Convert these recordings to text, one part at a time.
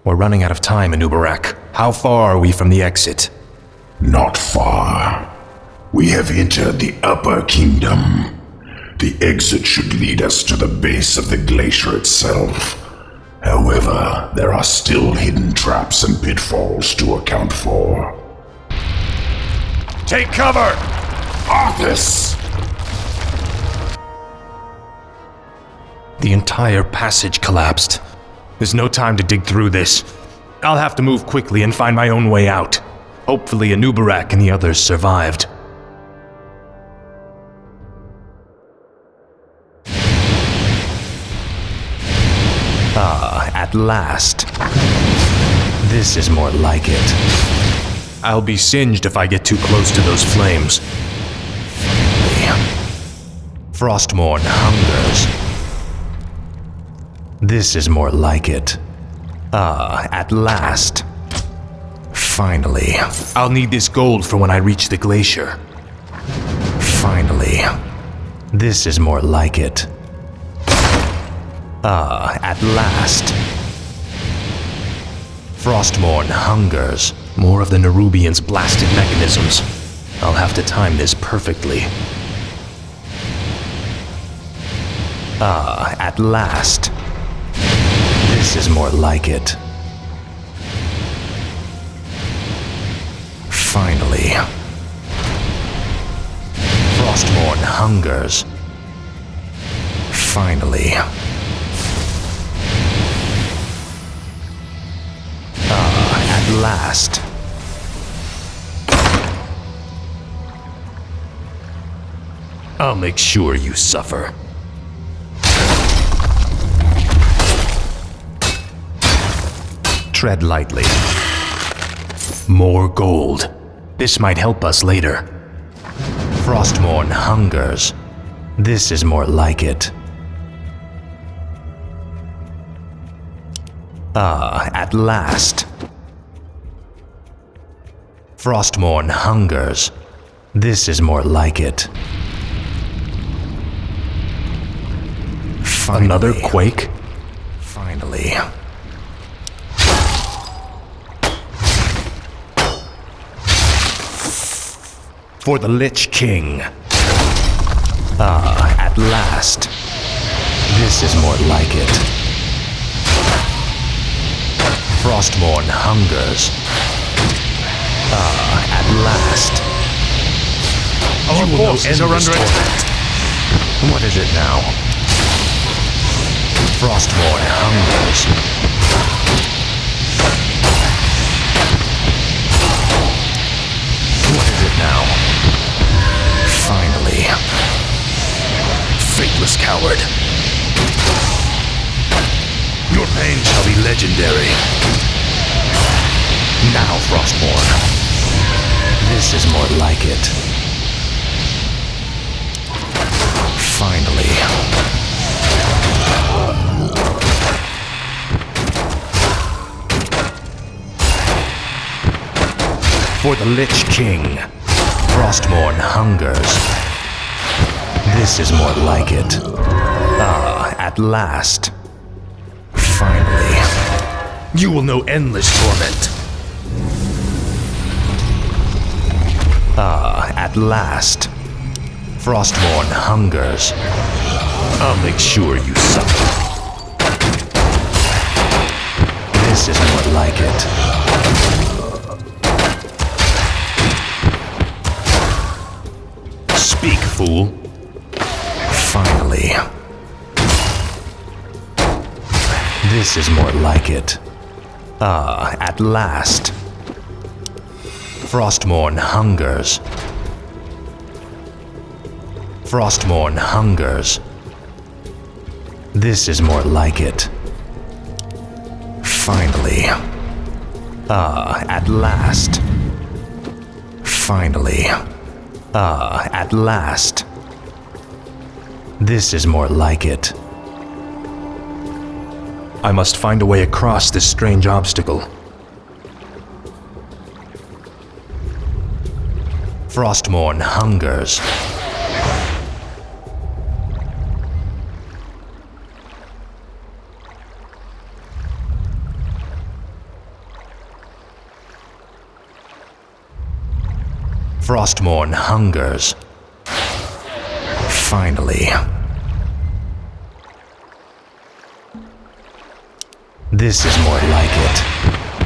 We're running out of time, Anubarak. How far are we from the exit? Not far. We have entered the Upper Kingdom. The exit should lead us to the base of the glacier itself. However, there are still hidden traps and pitfalls to account for. Take cover! Arthas! The entire passage collapsed. There's no time to dig through this. I'll have to move quickly and find my own way out. Hopefully Anubarak and the others survived. Ah, at last. This is more like it. I'll be singed if I get too close to those flames. Frostmourne hungers. This is more like it. Ah, at last. Finally. I'll need this gold for when I reach the glacier. Finally. This is more like it. Ah, at last. Frostmourne hungers. More of the Nerubians' blasted mechanisms. I'll have to time this perfectly. Ah, at last. This is more like it. Finally. Frostmourne hungers. Finally. Ah, at last. I'll make sure you suffer. Tread lightly. More gold. This might help us later. Frostmourne hungers. This is more like it. Ah, at last. Frostmourne hungers. This is more like it. Finally. Another quake? Finally. For the Lich King. Ah, at last. This is more like it. Frostmourne hungers. Ah, at last. Our forces are under attack. What is it now? Frostmourne hungers. What is it now? Finally. Fateless coward. Your pain shall be legendary. Now, Frostmourne. This is more like it. Finally. For the Lich King. Frostmourne hungers. This is more like it. Ah, at last. Finally. You will know endless torment. Ah, at last. Frostmourne hungers. I'll make sure you suffer. This is more like it. Speak, fool. Finally. This is more like it. Ah, at last. Frostmourne hungers. Frostmourne hungers. This is more like it. Finally. Ah, at last. Finally. Ah, at last. This is more like it. I must find a way across this strange obstacle. Frostmourne hungers. Frostmourne hungers. Finally. This is more like it.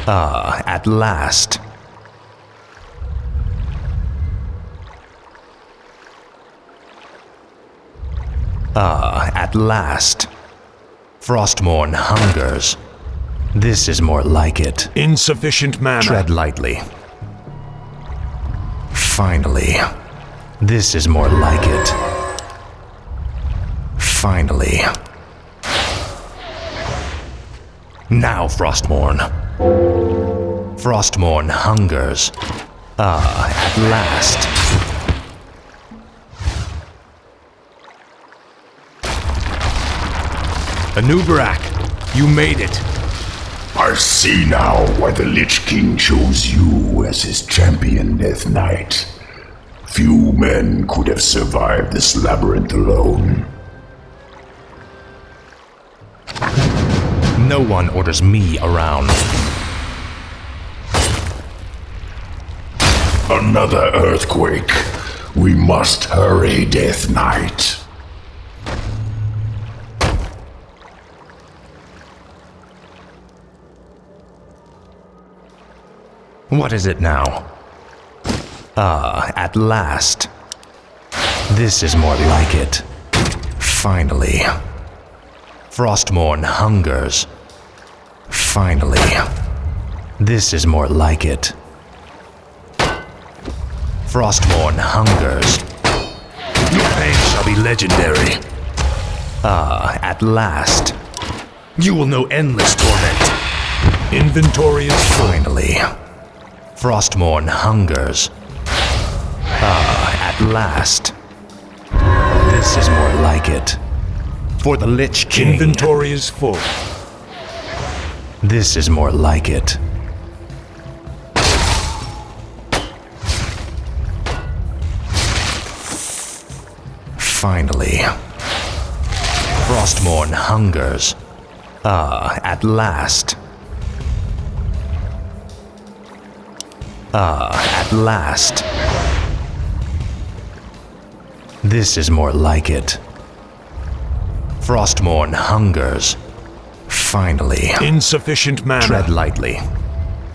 Ah, at last. Ah, at last. Frostmourne hungers. This is more like it. Insufficient mana. Tread lightly. Finally. This is more like it. Finally. Now, Frostmourne. Frostmourne hungers. Ah, at last. Anubrak, you made it. I see now why the Lich King chose you as his champion, Death Knight. Few men could have survived this labyrinth alone. No one orders me around. Another earthquake. We must hurry, Death Knight. What is it now? Ah, at last. This is more like it. Finally. Frostmourne hungers. Finally. This is more like it. Frostmourne hungers. Your pain shall be legendary. Ah, at last. You will know endless torment. Inventory is full. Finally. Frostmourne hungers. Ah, at last. This is more like it. For the Lich King. Inventory is full. This is more like it. Finally. Frostmourne hungers. Ah, at last. Ah, at last. This is more like it. Frostmourne hungers. Finally. Insufficient mana. Tread lightly.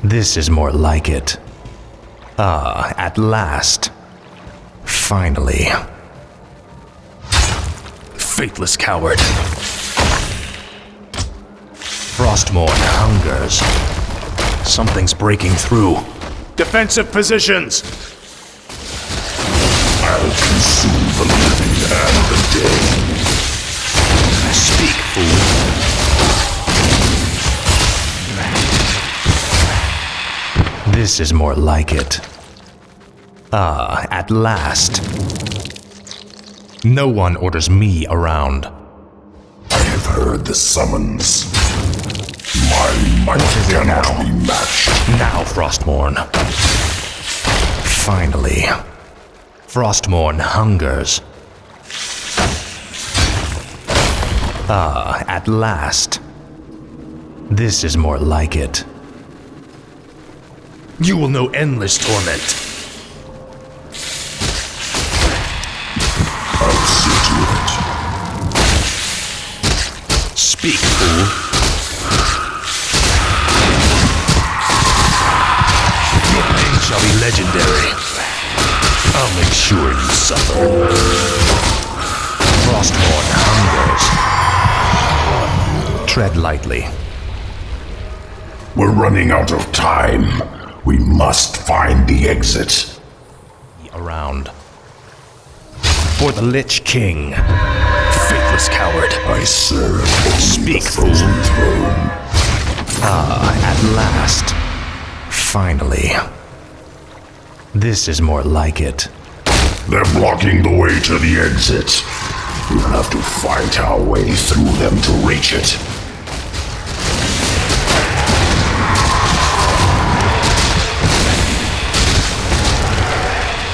This is more like it. Ah, at last. Finally. Faithless coward. Frostmourne hungers. Something's breaking through. Defensive positions! I'll consume the living and the dead. Speak, fool. This is more like it. Ah, at last. No one orders me around. I have heard the summons. My might cannot be matched. Now, Frostmourne. Finally. Frostmourne hungers. Ah, at last. This is more like it. You will know endless torment. I'll see to it. Speak, fool. Your pain shall be legendary. I'll make sure you suffer. Frostmourne hungers. Tread lightly. We're running out of time. We must find the exit. Around. For the Lich King. Faithless coward. I serve only Speak, the frozen throne. Ah, at last. Finally. This is more like it. They're blocking the way to the exit. We'll have to fight our way through them to reach it.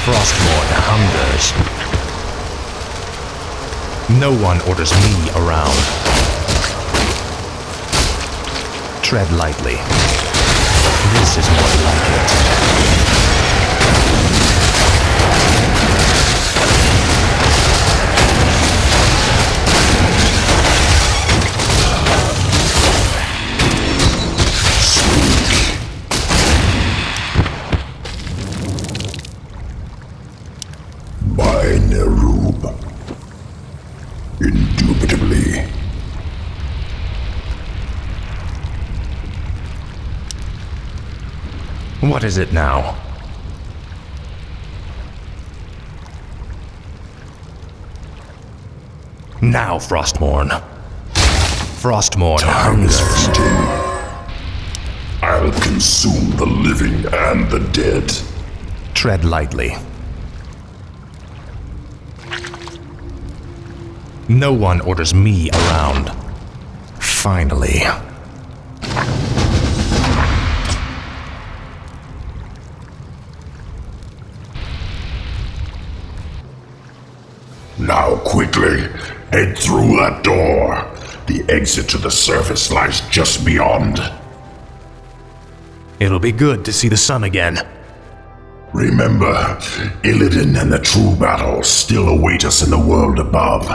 Frostmourne hungers. No one orders me around. Tread lightly. This is more like it. Indubitably. What is it now? Now, Frostmourne. Frostmourne hungers. I'll consume the living and the dead. Tread lightly. No one orders me around. Finally. Now quickly, head through that door. The exit to the surface lies just beyond. It'll be good to see the sun again. Remember, Illidan and the true battle still await us in the world above.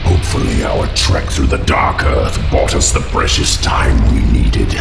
Hopefully our trek through the Dark Earth bought us the precious time we needed.